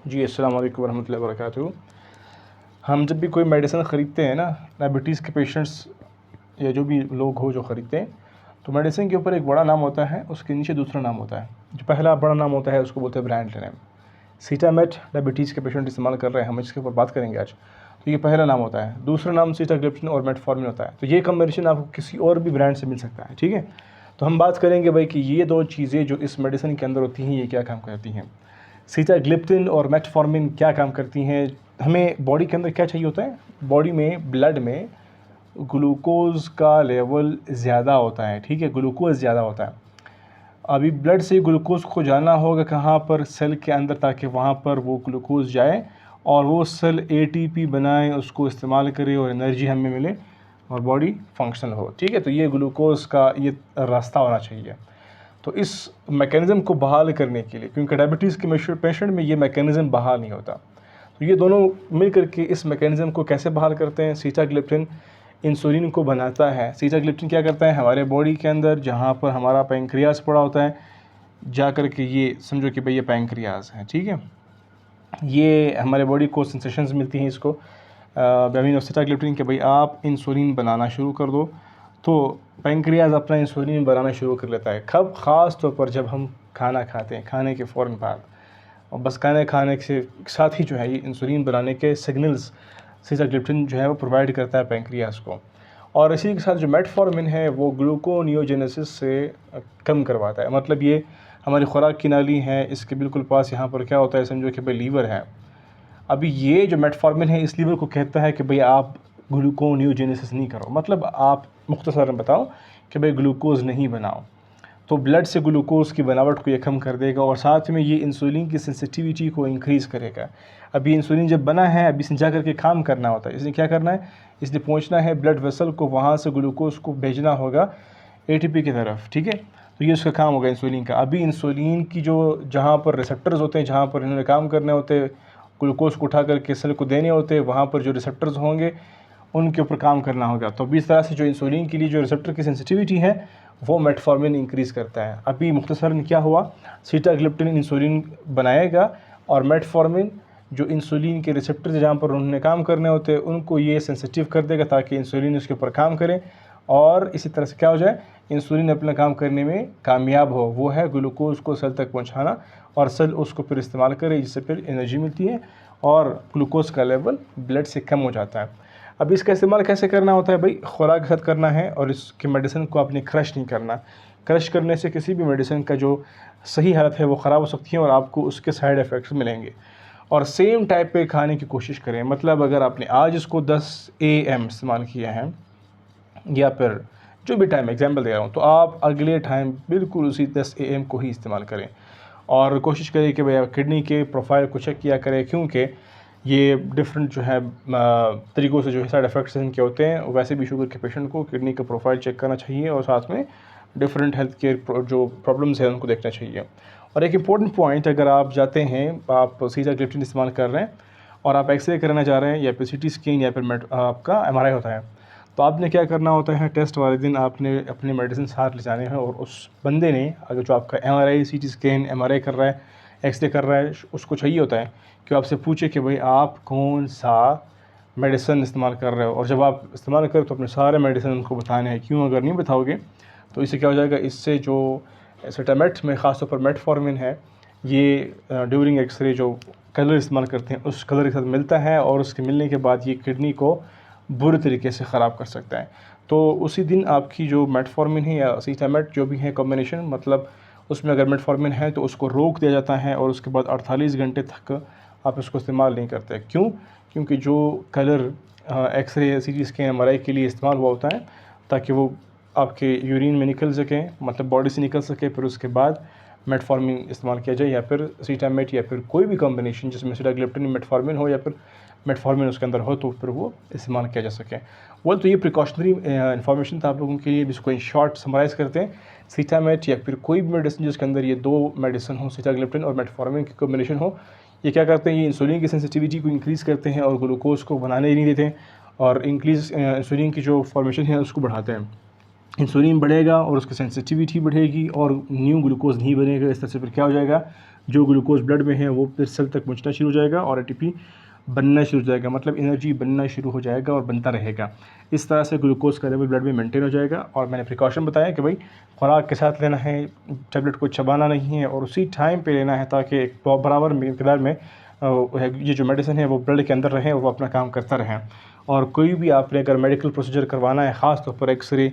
जी, अस्सलाम वालेकुम वरहमतुल्लाहि वबरकातुहू। हम जब भी कोई मेडिसिन ख़रीदते हैं ना, डायबिटीज़ के पेशेंट्स या जो भी लोग हो जो ख़रीदते हैं, तो मेडिसिन के ऊपर एक बड़ा नाम होता है, उसके नीचे दूसरा नाम होता है। जो पहला बड़ा नाम होता है उसको बोलते हैं ब्रांड नेम। सीटामेट डायबिटीज़ के पेशेंट इस्तेमाल कर रहे हैं, हम इसके ऊपर बात करेंगे आज। तो ये पहला नाम होता है। दूसरा नाम सीटाग्लिप्टिन और मेटफॉर्मिन होता है। तो ये कॉम्बिनेशन आपको किसी और भी ब्रांड से मिल सकता है, ठीक है। तो हम बात करेंगे भाई कि ये दो चीज़ें जो इस मेडिसिन के अंदर होती हैं, ये क्या काम करती हैं। सीटाग्लिप्टिन और मेटफॉर्मिन क्या काम करती हैं, हमें बॉडी के अंदर क्या चाहिए होता है। बॉडी में, ब्लड में ग्लूकोज़ का लेवल ज़्यादा होता है, ठीक है, ग्लूकोज़ ज़्यादा होता है। अभी ब्लड से ग्लूकोज़ को जाना होगा कहाँ पर, सेल के अंदर, ताकि वहाँ पर वो ग्लूकोज़ जाए और वो सेल एटीपी बनाए, उसको इस्तेमाल करे और एनर्जी हमें मिले और बॉडी फंक्शनल हो, ठीक है। तो ये ग्लूकोज़ का ये रास्ता होना चाहिए। तो इस मैकेनिज़्म को बहाल करने के लिए, क्योंकि डायबिटीज़ के पेशेंट में ये मैकेनिज़्म बहाल नहीं होता, तो ये दोनों मिल करके इस मैकेनिज़्म को कैसे बहाल करते हैं। सीटाग्लिप्टिन इंसुलिन को बनाता है। सीटाग्लिप्टिन क्या करता है, हमारे बॉडी के अंदर जहाँ पर हमारा पैंक्रियाज पड़ा होता है, जा कर के ये समझो कि भाई ये पैंक्रियाज है, ठीक है। ये हमारे बॉडी को सेंसेशंस मिलती हैं इसको बाय सीटाग्लिप्टिन के भाई आप इंसुलिन बनाना शुरू कर दो। तो पैंक्रियाज अपना इंसुलिन बनाना शुरू कर लेता है। कब? ख़ास तौर पर जब हम खाना खाते हैं, खाने के फ़ौरन बाद, और बस खाने के साथ ही जो है ये इंसुलिन बनाने के सिग्नल्स सीटाग्लिप्टिन जो है वो प्रोवाइड करता है पैंक्रियाज को। और इसी के साथ जो मेटफॉर्मिन है वो ग्लूकोनियोजेनेसिस से कम करवाता है। मतलब ये हमारी खुराक की नाली है, इसके बिल्कुल पास यहाँ पर क्या होता है, समझो कि भाई लीवर है। अभी ये जो मेटफॉर्मिन है इस लीवर को कहता है कि भाई आप ग्लूकोनियोजेनेसिस नहीं करो, मतलब आप मुख्तसर बताओ कि भाई ग्लूकोज़ नहीं बनाओ। तो ब्लड से ग्लूकोज़ की बनावट को ये कम कर देगा और साथ में ये इंसुलिन की सेंसिटिविटी को इंक्रीज़ करेगा। अभी इंसुलिन जब बना है, अभी इसने जा कर के काम करना होता है। इसने क्या करना है, इसने पहुंचना है ब्लड वेसल को, वहाँ से ग्लूकोज़ को भेजना होगा एटीपी की तरफ, ठीक है। तो ये उसका काम होगा इंसुलिन का। अभी इंसुलिन की जो जहाँ पर रिसेप्टर्स होते हैं, जहाँ पर इन्होंने काम करने होते हैं, ग्लूकोज़ को उठा करके सेल को देने होते हैं, वहाँ पर जो रिसेप्टर्स होंगे उनके ऊपर काम करना होगा। तो अभी इस तरह से जो इंसुलिन के लिए जो रिसेप्टर की सेंसिटिविटी है वो मेटफॉर्मिन इंक्रीज़ करता है। अभी मुख्तसरन क्या हुआ, सीटाग्लिप्टिन इंसुलिन बनाएगा और मेटफॉर्मिन जो इंसुलिन के रिसेप्टर जहाँ पर उन्होंने काम करने होते हैं उनको ये सेंसिटिव कर देगा ताकि इंसुलिन उसके ऊपर काम करे और इसी तरह से क्या हो जाए, इंसुलिन अपना काम करने में कामयाब हो। वो है ग्लूकोज़ को सेल तक पहुँचाना और सेल उसको फिर इस्तेमाल करे, जिससे फिर एनर्जी मिलती है और ग्लूकोज़ का लेवल ब्लड से कम हो जाता है। अब इसका इस्तेमाल कैसे करना होता है भाई, खुराक के साथ करना है और इसकी मेडिसिन को आपने क्रश नहीं करना। क्रश करने से किसी भी मेडिसिन का जो सही हालत है वो ख़राब हो सकती है और आपको उसके साइड इफ़ेक्ट्स मिलेंगे। और सेम टाइप पे खाने की कोशिश करें। मतलब अगर आपने आज इसको 10 AM इस्तेमाल किया है या फिर जो भी टाइम एग्जांपल दे रहा हूँ, तो आप अगले टाइम बिल्कुल उसी 10 AM को ही इस्तेमाल करें और कोशिश करें कि भाई किडनी के प्रोफाइल को चेक किया करें, क्योंकि ये डिफरेंट जो है तरीक़ों से जो है साइड इफ़ेक्ट्स इनके होते हैं। वैसे भी शुगर के पेशेंट को किडनी का प्रोफाइल चेक करना चाहिए और साथ में डिफरेंट हेल्थ केयर जो प्रॉब्लम्स हैं उनको देखना चाहिए। और एक इम्पॉर्टेंट पॉइंट, अगर आप जाते हैं, आप सीटाग्लिप्टिन इस्तेमाल कर रहे हैं और आप एक्सरे कराना चाह रहे हैं या फिर CT स्कैन या फिर आपका MRI होता है, तो आपने क्या करना होता है, टेस्ट वाले दिन आपने अपने मेडिसिन साथ ले जाने हैं और उस बंदे ने, अगर जो आपका MRI CT स्कैन MRI कर रहा है, एक्सरे कर रहा है, उसको चाहिए होता है कि आपसे पूछे कि भाई आप कौन सा मेडिसिन इस्तेमाल कर रहे हो। और जब आप इस्तेमाल करें तो अपने सारे मेडिसिन उनको बताने हैं। क्यों? अगर नहीं बताओगे तो इससे क्या हो जाएगा, इससे जो सीटामेट में ख़ासतौर पर मेटफॉर्मिन है, ये ड्यूरिंग एक्सरे जो कलर इस्तेमाल करते हैं उस कलर के साथ मिलता है और उसके मिलने के बाद ये किडनी को बुरे तरीके से ख़राब कर सकता है। तो उसी दिन आपकी जो मेटफॉर्मिन है या सीटामेट जो भी है कॉम्बिनेशन, मतलब उसमें अगर मेटफॉर्मिन है तो उसको रोक दिया जाता है और उसके बाद 48 घंटे तक आप इसको इस्तेमाल नहीं करते। क्यों? क्योंकि जो colour x-ray CT scan MRI के लिए इस्तेमाल हुआ होता है ताकि वो आपके यूरिन में निकल सके, मतलब बॉडी से निकल सके, फिर उसके बाद मेटफॉर्मिन इस्तेमाल किया जाए या फिर सीटामेट या फिर कोई भी कॉम्बिनेशन जिसमें सीटाग्लिप्टिन मेटफॉर्मिन हो या फिर मेटफॉर्मिन उसके अंदर हो, तो फिर वो इस्तेमाल किया जा सके। तो ये प्रिकॉशनरी इन्फॉर्मेशन था आप लोगों के लिए। इसको इन शॉर्ट समराइज़ करते हैं, सीटामेट या फिर कोई भी मेडिसिन जिसके अंदर ये दो मेडिसिन हो, सीटाग्लिप्टिन और मेटफॉर्मिन की कॉम्बिनेशन हो, ये क्या करते हैं, ये इंसुलिन की सेंसिटिविटी को इंक्रीज़ करते हैं और ग्लूकोज़ को बनाने नहीं देते और इंसुलिन की जो फॉर्मेशन है उसको बढ़ाते हैं। इंसुलिन बढ़ेगा और उसकी सेंसिटिविटी बढ़ेगी और न्यू ग्लूकोज़ नहीं बनेगा। इस तरह से फिर क्या हो जाएगा, जो ग्लूकोज ब्लड में है वो फिर सेल तक पहुँचना शुरू हो जाएगा और ATP बनना शुरू हो जाएगा, मतलब एनर्जी बनना शुरू हो जाएगा और बनता रहेगा। इस तरह से ग्लूकोज का लेवल ब्लड में मेंटेन हो जाएगा। और मैंने प्रिकॉशन बताया कि भाई खुराक के साथ लेना है, टैबलेट को चबाना नहीं है और उसी टाइम पे लेना है, ताकि एक बराबर मिकदार में ये जो मेडिसिन है वो ब्लड के अंदर रहे और वो अपना काम करता रहे। और कोई भी आपने अगर मेडिकल प्रोसीजर करवाना है, ख़ास तौर पर एक्सरे,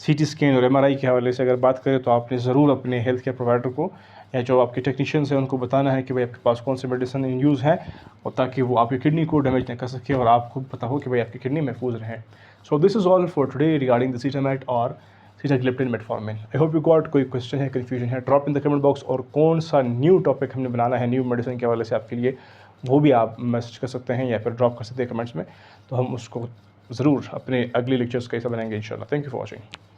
CT स्कैन और MRI के हवाले से अगर बात करें, तो आपने ज़रूर अपने हेल्थ केयर प्रोवाइडर को या जो आपके टेक्नीशियंस हैं उनको बताना है कि भाई आपके पास कौन से मेडिसिन इन यूज़ है, और ताकि वो आपकी किडनी को डैमेज ना कर सके और आपको पता हो कि भाई आपकी किडनी महफूज रहे। So this is all for today regarding the Sitamet और sitagliptin metformin. I hope you got. कोई क्वेश्चन है, कन्फ्यूजन है, drop in the comment box. और कौन सा न्यू टॉपिक हमने बनाना है न्यू मेडिसिन के हवाले से आपके लिए, वो भी आप मैसेज कर सकते हैं या फिर ड्रॉप कर सकते हैं कमेंट्स में, तो हम उसको ज़रूर अपने अगले लेक्चर्स का हिस्सा बनाएंगे इंशाल्लाह। Thank you for watching.